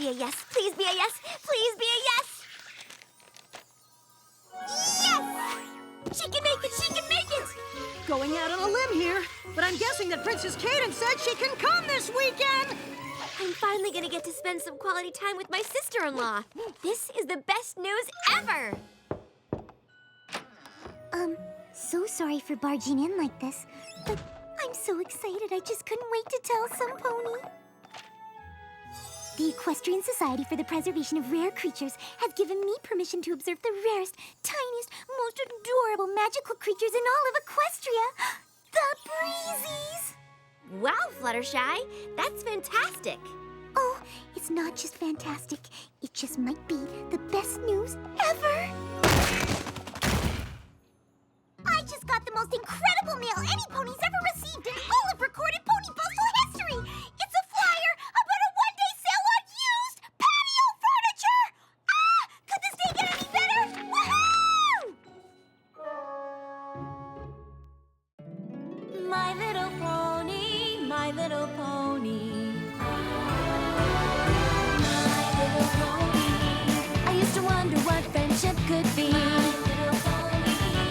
be a yes. Please be a yes. Please be a yes. Yes! She can make it. She can make it. Going out on a limb here, but I'm guessing that Princess Cadence said she can come this weekend. I'm finally gonna get to spend some quality time with my sister-in-law. This is the best news ever. So sorry for barging in like this, but I'm so excited I just couldn't wait to tell some pony. The Equestrian Society for the Preservation of Rare Creatures has given me permission to observe the rarest, tiniest, most adorable magical creatures in all of Equestria. The Breezies! Wow, Fluttershy, that's fantastic. Oh, it's not just fantastic. It just might be the best news ever. I just got the most incredible mail any pony's ever received in all of recorded pony postal history. It's a flyer about a one-day sale on used patio furniture. Ah! Could this day get any better? Woohoo! My little pony, my little pony. My little pony. I used to wonder what friendship could be.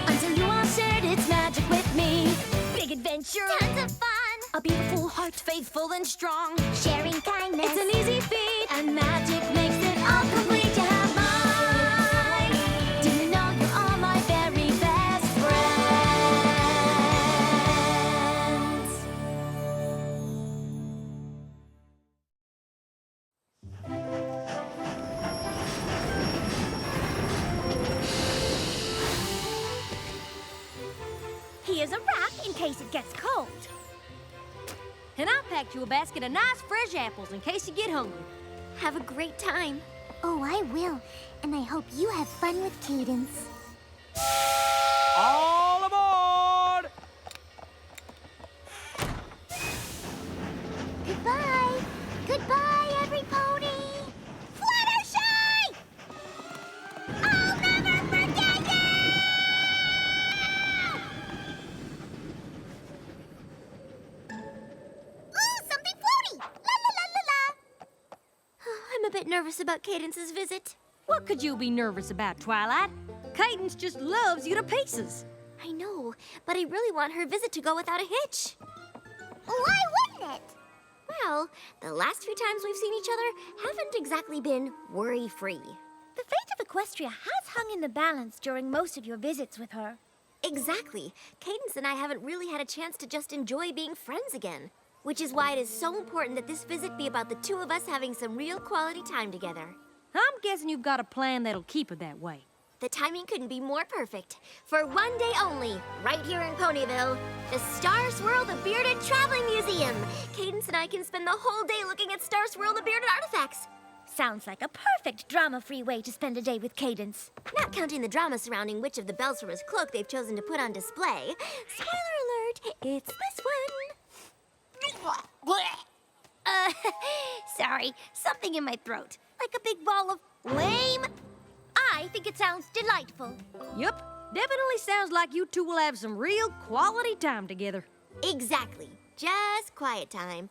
Until you all shared its magic with me. Big adventure. Tons of fun. A beautiful heart, faithful and strong. Sharing kindness. It's an easy feat, and magic makes it all complete. You have mine. Do you know you're all my very best friends? Here's a wrap in case it gets cold. And I packed you a basket of nice fresh apples in case you get hungry. Have a great time. Oh, I will. And I hope you have fun with Cadence. All aboard! Goodbye. Goodbye, every pony. Fluttershy! I'll never forget you! Ooh, something floaty! La la la la la! I'm a bit nervous about Cadence's visit. What could you be nervous about, Twilight? Cadence just loves you to pieces. I know, but I really want her visit to go without a hitch. Why wouldn't it? Well, the last few times we've seen each other haven't exactly been worry-free. The fate of Equestria has hung in the balance during most of your visits with her. Exactly. Cadence and I haven't really had a chance to just enjoy being friends again. Which is why it is so important that this visit be about the two of us having some real quality time together. I'm guessing you've got a plan that'll keep it that way. The timing couldn't be more perfect. For one day only, right here in Ponyville, the Star Swirl the Bearded Traveling Museum. Cadence and I can spend the whole day looking at Star Swirl the Bearded artifacts. Sounds like a perfect drama-free way to spend a day with Cadence. Not counting the drama surrounding which of the bells from his cloak they've chosen to put on display. Spoiler alert, it's this one. Sorry, something in my throat. Like a big ball of lame. I think it sounds delightful. Yup, definitely sounds like you two will have some real quality time together. Exactly. Just quiet time.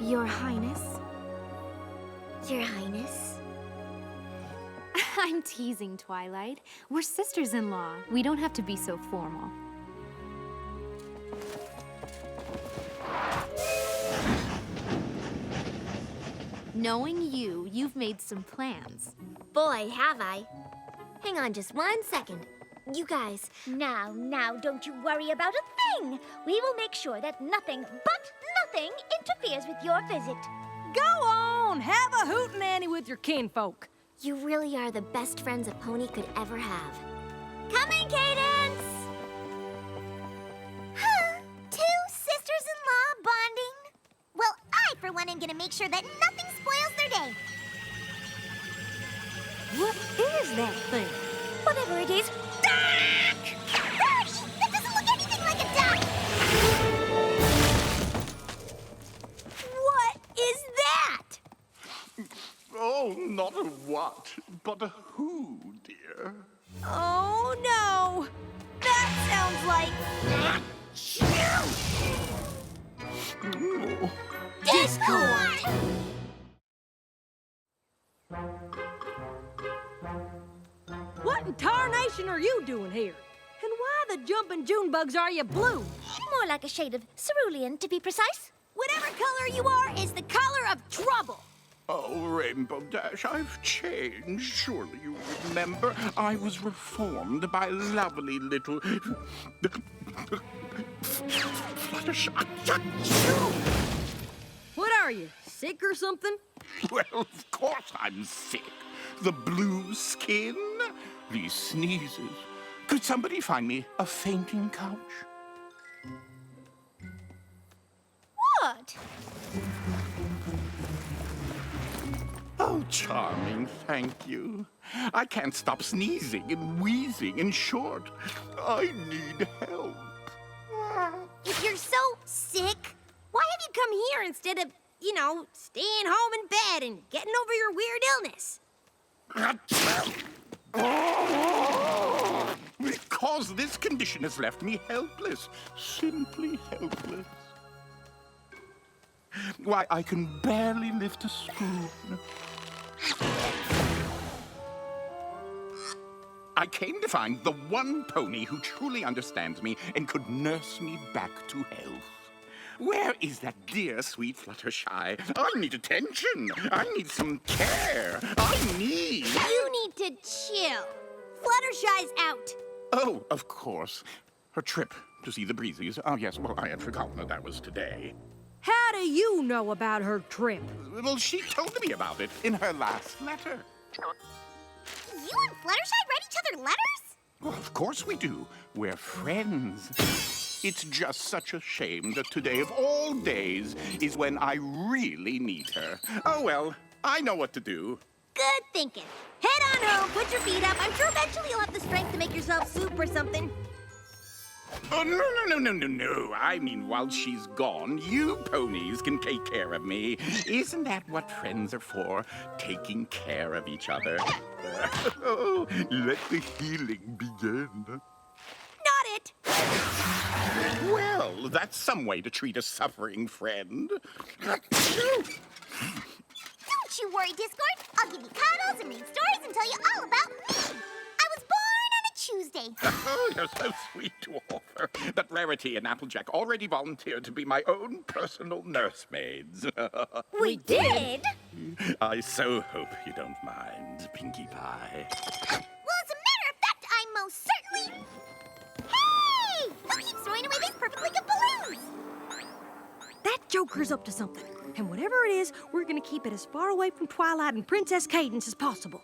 Your Highness? Your Highness? I'm teasing, Twilight. We're sisters-in-law. We don't have to be so formal. Knowing you, you've made some plans. Boy, have I. Hang on just 1 second. You guys, Now, don't you worry about a thing. We will make sure that nothing but nothing interferes with your visit. Go on, have a hootenanny with your kinfolk. you really are the best friends a pony could ever have. Coming, Cadence! Huh? Two sisters-in-law bonding? Well, I, for one, am gonna make sure that nothing spoils their day. What is that thing? Whatever it is. Duck! Gosh! That doesn't look anything like a duck! What is that? but who, dear? Oh, no! That sounds like... Oh, Discord! What in tarnation are you doing here? And why the jumping June bugs are you blue? More like a shade of cerulean, to be precise. Whatever color you are is the color of trouble. oh, Rainbow Dash, I've changed. Surely you remember I was reformed by lovely little... Fluttershy. What are you, sick or something? Well, of course I'm sick. The blue skin, these sneezes. Could somebody find me a fainting couch? What? Oh, charming, thank you. I can't stop sneezing and wheezing. In short, I need help. If you're so sick, Why have you come here instead of, staying home in bed and getting over your weird illness? Because this condition has left me helpless. Simply helpless. Why, I can barely lift a spoon. I came to find the one pony who truly understands me and could nurse me back to health. Where is that dear, sweet Fluttershy? I need attention. I need some care. You need to chill. Fluttershy's out. Oh, of course. Her trip to see the Breezies. Oh, yes, well, I had forgotten that was today. How do you know about her trip? Well, she told me about it in her last letter. you and Fluttershy write each other letters? Well, of course we do. We're friends. It's just such a shame that today of all days is when I really need her. Oh, well, I know what to do. Good thinking. Head on home, put your feet up. I'm sure eventually you'll have the strength to make yourself soup or something. Oh, no. I mean, while she's gone, you ponies can take care of me. Isn't that what friends are for? Taking care of each other. Oh, let the healing begin. Not it. Well, that's some way to treat a suffering friend. Don't you worry, Discord. I'll give you cuddles and read stories and tell you all about me. I was born on a Tuesday. Oh, you're so sweet to offer. But Rarity and Applejack already volunteered to be my own personal nursemaids. We did? I so hope you don't mind, Pinkie Pie. Well, as a matter of fact, I most certainly... Hey! Who keeps throwing away these perfectly good balloons? That Joker's up to something. And whatever it is, we're gonna keep it as far away from Twilight and Princess Cadance as possible.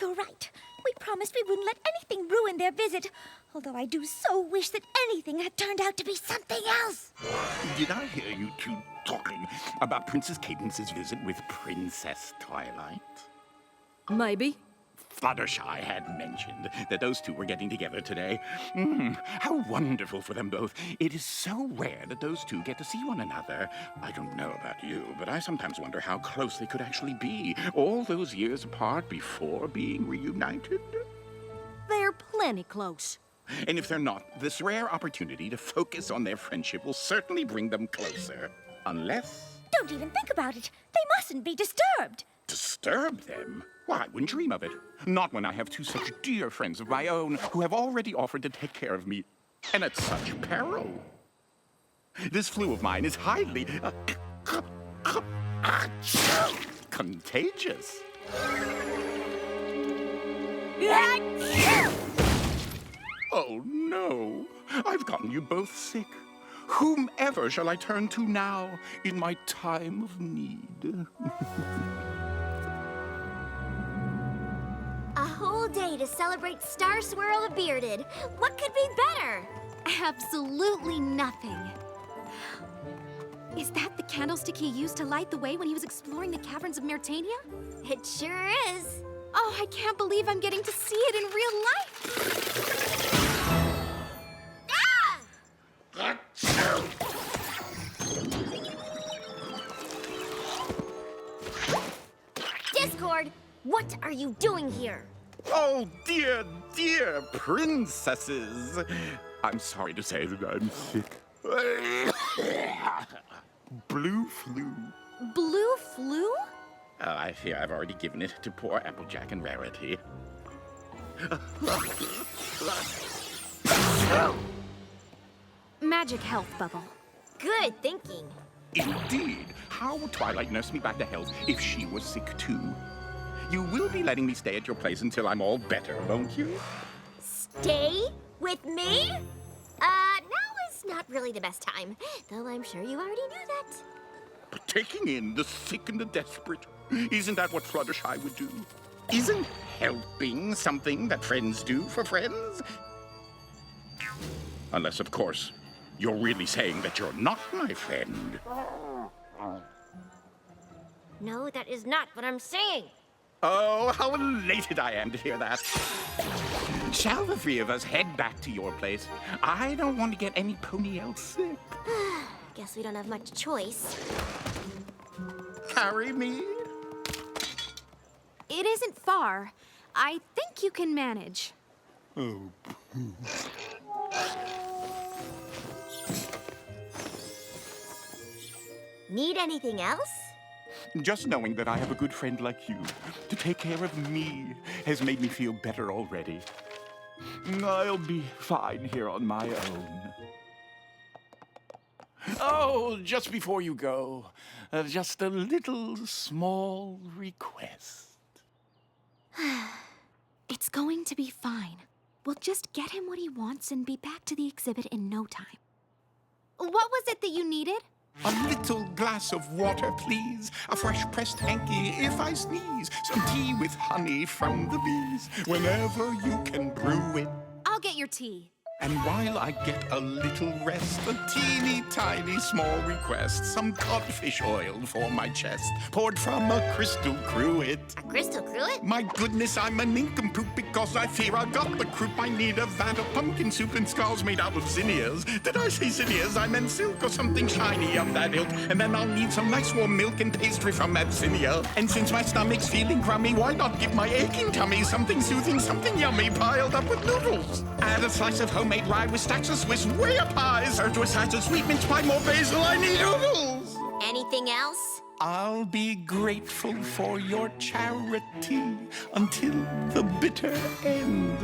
You're right. We promised we wouldn't let anything ruin their visit. Although I do so wish that anything had turned out to be something else. Did I hear you two talking about Princess Cadance's visit with Princess Twilight? Maybe. Fluttershy had mentioned that those two were getting together today. How wonderful for them both. It is so rare that those two get to see one another. I don't know about you, but I sometimes wonder how close they could actually be, all those years apart before being reunited. They're plenty close. And if they're not, this rare opportunity to focus on their friendship will certainly bring them closer. Unless... Don't even think about it. They mustn't be disturbed. Disturb them? Why, I wouldn't dream of it. Not when I have two such dear friends of my own who have already offered to take care of me, and at such peril. This flu of mine is highly contagious. Oh, no. I've gotten you both sick. Whomever shall I turn to now in my time of need? A whole day to celebrate Star Swirl the Bearded. What could be better? Absolutely nothing. Is that the candlestick he used to light the way when he was exploring the caverns of Myrtania? It sure is. Oh, I can't believe I'm getting to see it in real life. you doing here? Oh, dear, dear princesses. I'm sorry to say that I'm sick. Blue flu. Blue flu? I fear I've already given it to poor Applejack and Rarity. Magic health bubble. Good thinking. Indeed. How would Twilight nurse me back to health if she was sick too? You will be letting me stay at your place until I'm all better, won't you? Stay with me? Now is not really the best time, though I'm sure you already knew that. But taking in the sick and the desperate, isn't that what Fluttershy would do? Isn't helping something that friends do for friends? Unless, of course, you're really saying that you're not my friend. No, that is not what I'm saying. Oh, how elated I am to hear that. Shall the three of us head back to your place? I don't want to get any pony else sick. Guess we don't have much choice. Carry me? It isn't far. I think you can manage. Oh. Need anything else? Just knowing that I have a good friend like you to take care of me has made me feel better already. I'll be fine here on my own. Oh, just before you go, just a little small request. It's going to be fine. We'll just get him what he wants and be back to the exhibit in no time. What was it that you needed? A little glass of water, please. A fresh pressed hanky if I sneeze. Some tea with honey from the bees. Whenever you can brew it. I'll get your tea. And while I get a little rest, a teeny tiny small request. Some codfish oil for my chest, poured from a crystal cruet. A crystal cruet? My goodness, I'm a nincompoop because I fear I got the croup. I need a vat of pumpkin soup and skulls made out of zinnias. Did I say zinnias? I meant silk or something shiny of that ilk. And then I'll need some nice warm milk and pastry from that zinnia. And since my stomach's feeling crummy, why not give my aching tummy something soothing, something yummy piled up with noodles? Add a slice of homemade rye with stacks of Swiss way up high. Served to a side of sweet mince pie, more basil, I need noodles. Anything else? I'll be grateful for your charity until the bitter end,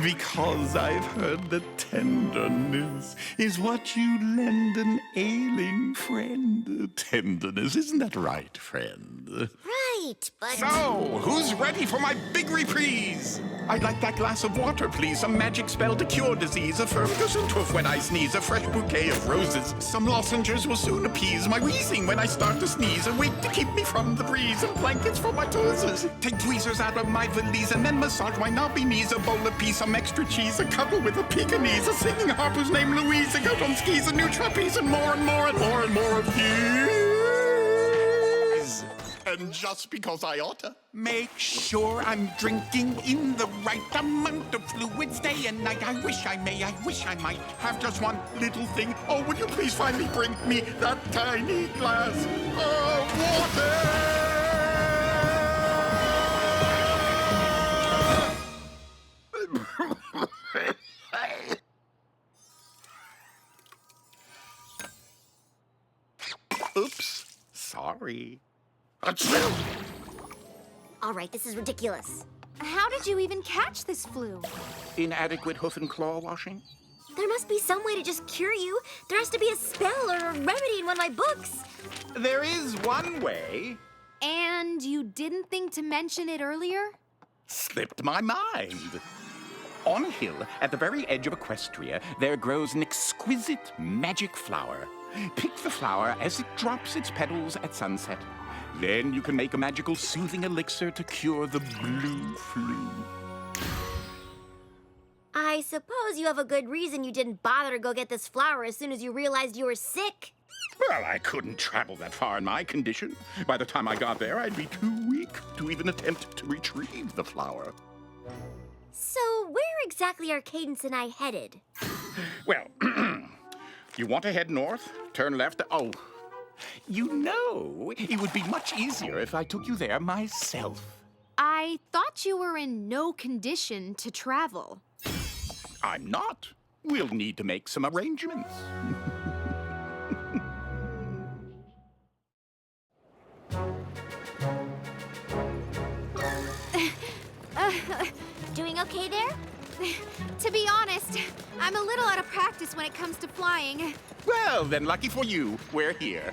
because I've heard that tenderness is what you lend an ailing friend. Tenderness, isn't that right, friend? Right, but... So, who's ready for my big reprise? I'd like that glass of water, please. Some magic spell to cure disease. A firm gesundtruff when I sneeze. A fresh bouquet of roses. Some lozenges will soon appease my wheezing when I start to sneeze. A wig to keep me from the breeze. And blankets for my toes. Take tweezers out of my valise and then massage my knobby knees. A bowl of peas, some extra cheese. A couple with a Pekingese. A singing harp whose name Louise. A goat on skis. A new trapeze. And more and more and more and more of these. And just because I oughta, make sure I'm drinking in the right amount of fluids day and night. I wish I might have just one little thing. Oh, would you please finally bring me that tiny glass of water? Oops, sorry. All right, this is ridiculous. How did you even catch this flu? Inadequate hoof and claw washing? There must be some way to just cure you. There has to be a spell or a remedy in one of my books. There is one way. And you didn't think to mention it earlier? Slipped my mind. On a hill at the very edge of Equestria, there grows an exquisite magic flower. Pick the flower as it drops its petals at sunset. Then you can make a magical soothing elixir to cure the blue flu. I suppose you have a good reason you didn't bother to go get this flower as soon as you realized you were sick. Well, I couldn't travel that far in my condition. By the time I got there, I'd be too weak to even attempt to retrieve the flower. So where exactly are Cadence and I headed? Well, you want to head north? Turn left? Oh, you know, it would be much easier if I took you there myself. I thought thought you were in no condition to travel. I'm not. We'll need to make some arrangements. Doing okay there? To be honest, I'm a little out of practice when it comes to flying. Well, then lucky for you, we're here.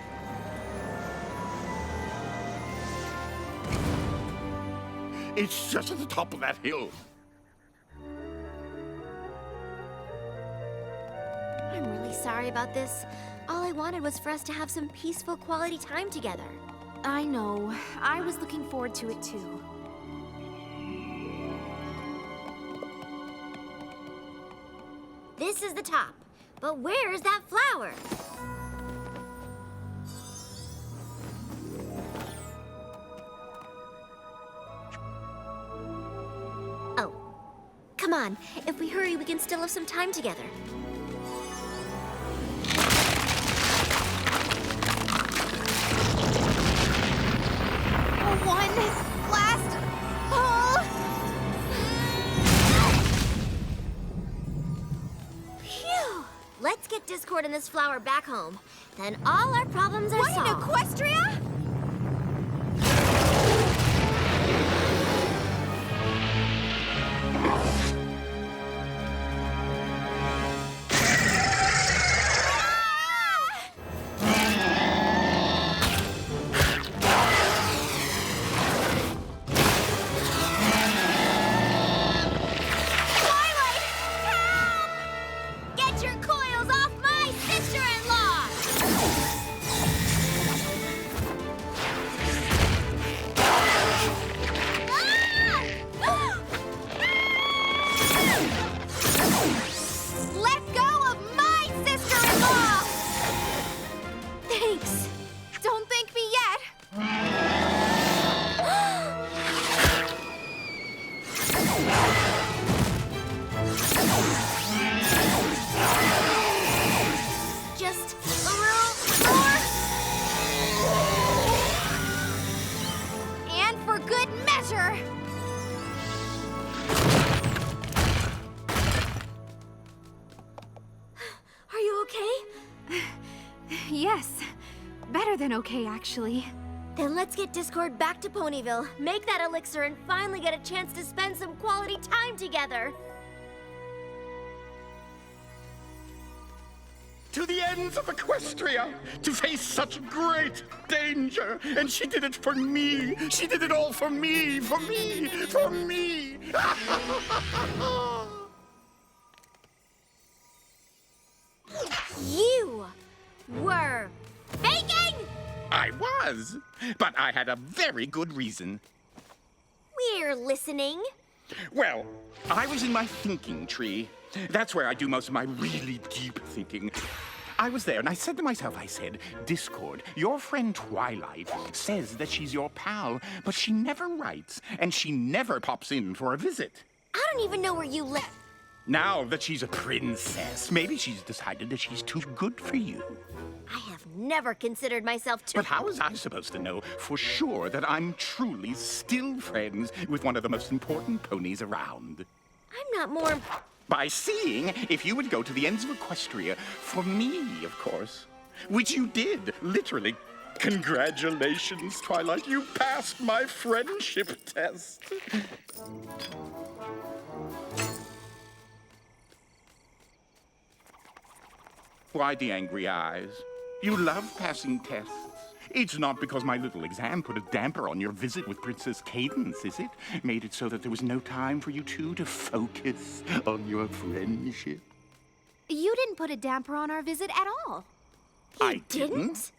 It's just at the top of that hill. I'm really sorry about this. All I wanted was for us to have some peaceful quality time together. I know. I was looking forward to it too. This is the top. But where is that flower? Oh. Come on. If we hurry, we can still have some time together. One last pull. Phew! Let's get Discord and this flower back home. Then all our problems are What in solved. Equestria? Get your coils off my sister-in-law! Let go of my sister-in-law! Thanks. Don't thank me yet. Just a little more. And for good measure. Are you okay? Yes. Better than okay, actually. Then let's get Discord back to Ponyville, make that elixir, and finally get a chance to spend some quality time together. To the ends of Equestria, to face such great danger. And she did it for me. She did it all for me, for me, for me. You were faking? I was, but I had a very good reason. We're listening. Well, I was in my thinking tree. That's where I do most of my really deep thinking. I was there and I said to myself, Discord, your friend Twilight says that she's your pal, but she never writes and she never pops in for a visit. I don't even know where you live. Now that she's a princess, maybe she's decided that she's too good for you. I have never considered myself too. But how was I supposed to know for sure that I'm truly still friends with one of the most important ponies around? I'm not more. By seeing if you would go to the ends of Equestria for me, of course. Which you did, literally. Congratulations, Twilight. You passed my friendship test. Why the angry eyes? You love passing tests. It's not because my little exam put a damper on your visit with Princess Cadence, is it? Made it so that there was no time for you two to focus on your friendship. You didn't put a damper on our visit at all. I didn't?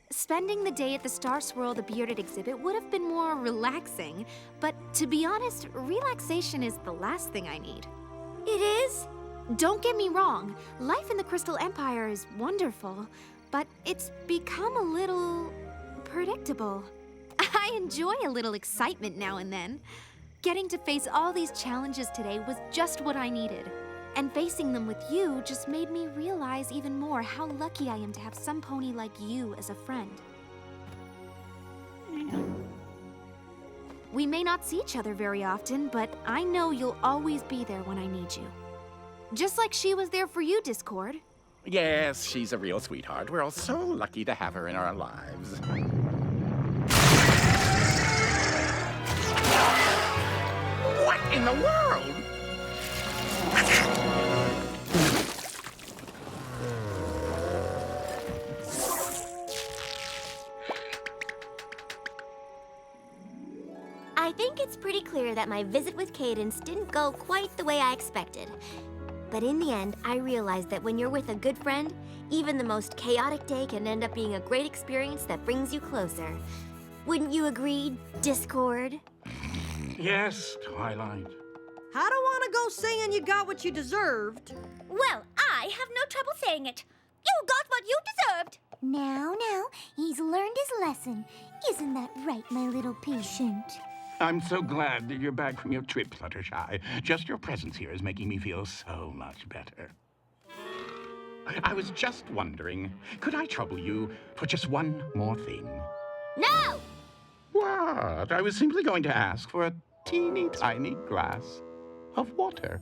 Spending the day at the Star Swirl the Bearded exhibit would have been more relaxing, but to be honest, relaxation is the last thing I need. It is? Don't get me wrong, life in the Crystal Empire is wonderful, but it's become a little predictable. I enjoy a little excitement now and then. Getting to face all these challenges today was just what I needed. And facing them with you just made me realize even more how lucky I am to have some pony like you as a friend. We may not see each other very often, but I know you'll always be there when I need you. Just like she was there for you, Discord. Yes, she's a real sweetheart. We're all so lucky to have her in our lives. What in the world? I think it's pretty clear that my visit with Cadence didn't go quite the way I expected. But in the end, I realized that when you're with a good friend, even the most chaotic day can end up being a great experience that brings you closer. Wouldn't you agree, Discord? Yes, Twilight. I don't want to go saying you got what you deserved. Well, I have no trouble saying it. You got what you deserved. Now, he's learned his lesson. Isn't that right, my little patient? I'm so glad that you're back from your trip, Fluttershy. Just your presence here is making me feel so much better. I was just wondering, could I trouble you for just one more thing? No! What? I was simply going to ask for a teeny tiny glass of water.